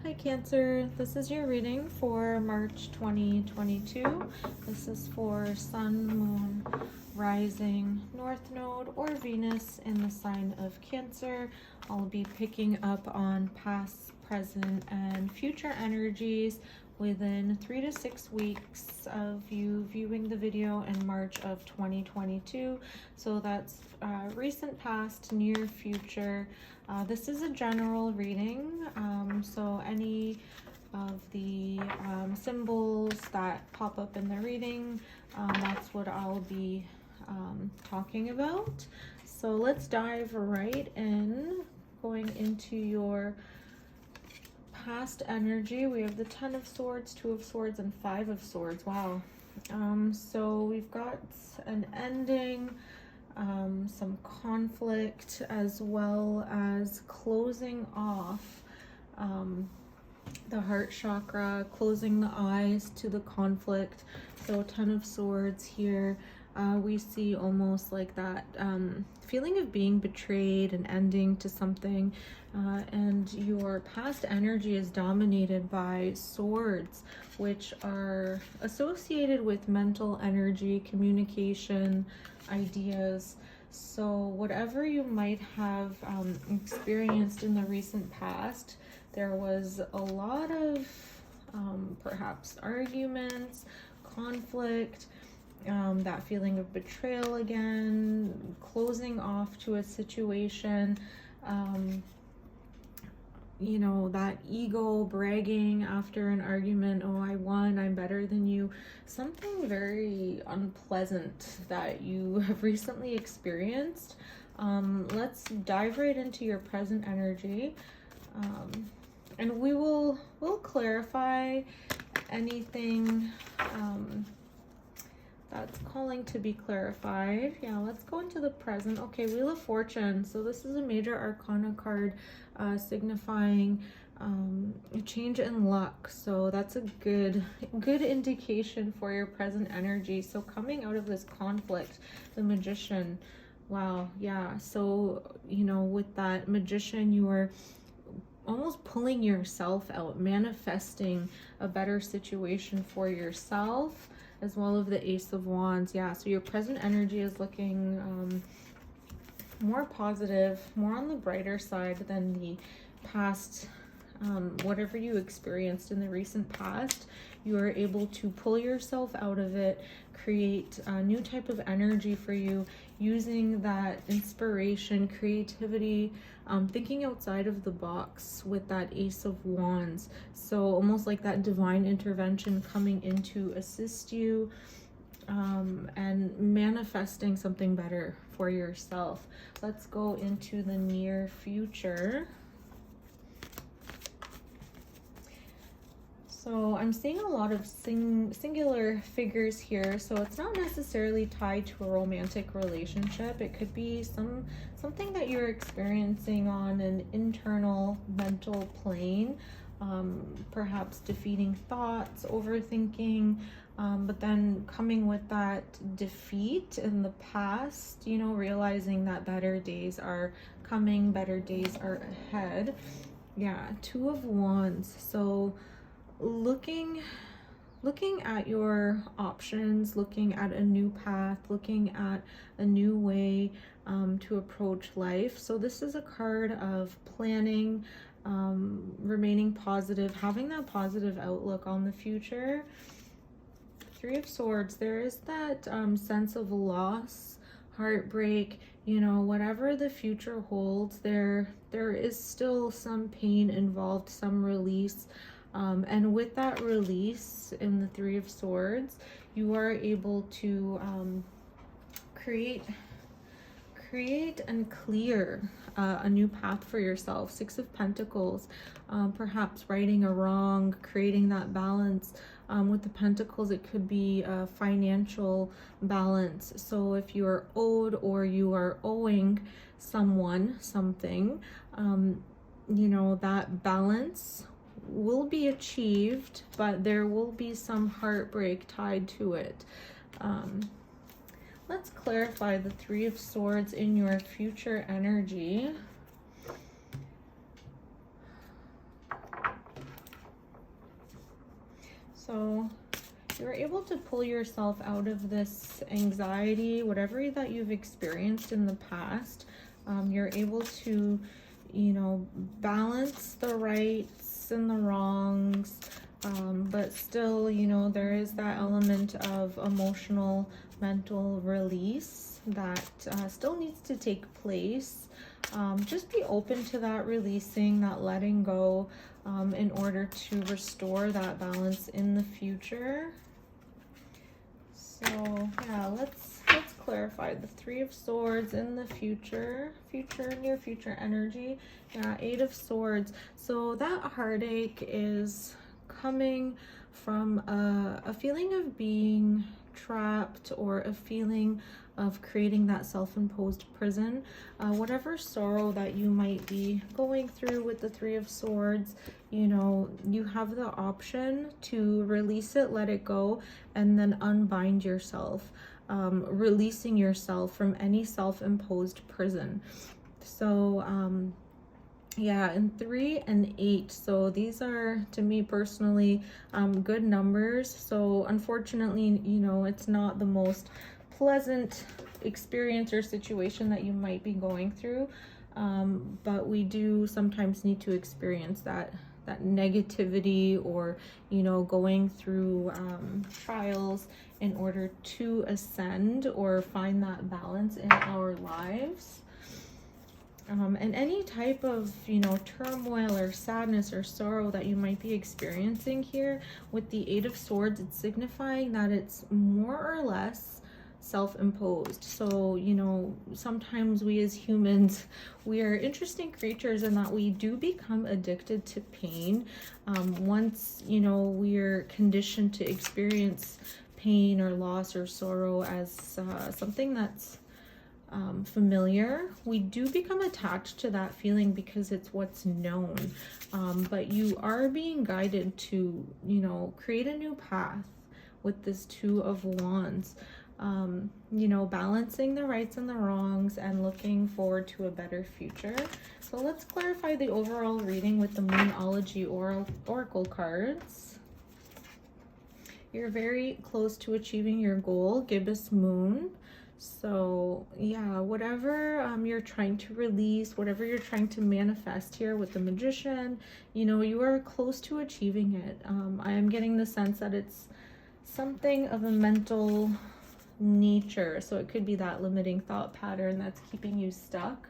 Hi Cancer, this is your reading for March 2022. This is for Sun, Moon, Rising, North Node, or Venus in the sign of Cancer. I'll be picking up on past, present, and future energies within 3 to 6 weeks of you viewing the video in March of 2022. So that's recent past, near future. This is a general reading, so any of the symbols that pop up in the reading, that's what I'll be talking about. So let's dive right in, going into your past energy. We have the 10 of Swords, 2 of Swords, and 5 of Swords. Wow. So we've got an ending, some conflict, as well as closing off the heart chakra, closing the eyes to the conflict. So 10 of Swords here. We see almost like that feeling of being betrayed, and ending to something, and your past energy is dominated by swords, which are associated with mental energy, communication, ideas. So whatever you might have experienced in the recent past, there was a lot of perhaps arguments, conflict, that feeling of betrayal again, closing off to a situation, you know, that ego bragging after an argument, oh, I won, I'm better than you. Something very unpleasant that you have recently experienced. Let's dive right into your present energy, and we'll clarify anything that's calling to be clarified. Yeah, let's go into the present. Okay, Wheel of Fortune. So this is a major arcana card signifying a change in luck. So that's a good indication for your present energy. So coming out of this conflict, the Magician. Wow, yeah. So, you know, with that Magician, you are almost pulling yourself out, manifesting a better situation for yourself, as well as the Ace of Wands. Yeah, so your present energy is looking more positive, more on the brighter side than the past. Whatever you experienced in the recent past, you are able to pull yourself out of it, create a new type of energy for you, using that inspiration, creativity, thinking outside of the box with that Ace of Wands. So almost like that divine intervention coming in to assist you, and manifesting something better for yourself. Let's go into the near future. So I'm seeing a lot of singular figures here, so it's not necessarily tied to a romantic relationship. It could be something that you're experiencing on an internal mental plane, perhaps defeating thoughts, overthinking, but then coming with that defeat in the past, you know, realizing that better days are coming, better days are ahead. Yeah, 2 of Wands. So looking at your options, looking at a new path, looking at a new way to approach life. So this is a card of planning, remaining positive, having that positive outlook on the future. 3 of Swords, there is that sense of loss, heartbreak, you know, whatever the future holds, there is still some pain involved, some release. And with that release in the 3 of Swords, you are able to create and clear a new path for yourself. 6 of Pentacles, perhaps righting a wrong, creating that balance. With the Pentacles, it could be a financial balance. So if you are owed, or you are owing someone something, you know, that balance will be achieved, but there will be some heartbreak tied to it. Let's clarify the 3 of Swords in your future energy. So you're able to pull yourself out of this anxiety, whatever that you've experienced in the past. You're able to, you know, balance the rights and the wrongs, but still, you know, there is that element of emotional, mental release that still needs to take place. Just be open to that releasing, that letting go, in order to restore that balance in the future. So yeah, let's clarify the Three of Swords in the future, near future energy. Yeah, Eight of Swords. So that heartache is coming from a feeling of being trapped, or a feeling of creating that self-imposed prison. Whatever sorrow that you might be going through with the Three of Swords, you know, you have the option to release it, let it go, and then unbind yourself, releasing yourself from any self-imposed prison. So yeah, and 3 and 8, so these are, to me personally, good numbers. So unfortunately, you know, it's not the most pleasant experience or situation that you might be going through, but we do sometimes need to experience that negativity, or, you know, going through trials in order to ascend or find that balance in our lives. And any type of, you know, turmoil or sadness or sorrow that you might be experiencing here with the Eight of Swords, it's signifying that it's more or less self-imposed. So, you know, sometimes we as humans, we are interesting creatures in that we do become addicted to pain. Once, you know, we're conditioned to experience pain or loss or sorrow as something that's familiar, we do become attached to that feeling because it's what's known. But you are being guided to, you know, create a new path with this Two of Wands. You know, balancing the rights and the wrongs and looking forward to a better future. So let's clarify the overall reading with the Moonology oracle cards. You're very close to achieving your goal, gibbous moon. So yeah, whatever you're trying to release, whatever you're trying to manifest here with the Magician, you know, you are close to achieving it. I am getting the sense that it's something of a mental nature. So it could be that limiting thought pattern that's keeping you stuck.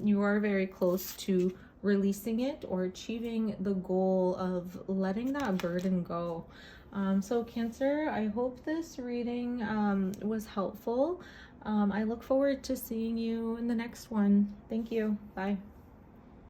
You are very close to releasing it or achieving the goal of letting that burden go. So Cancer, I hope this reading was helpful. I look forward to seeing you in the next one. Thank you. Bye.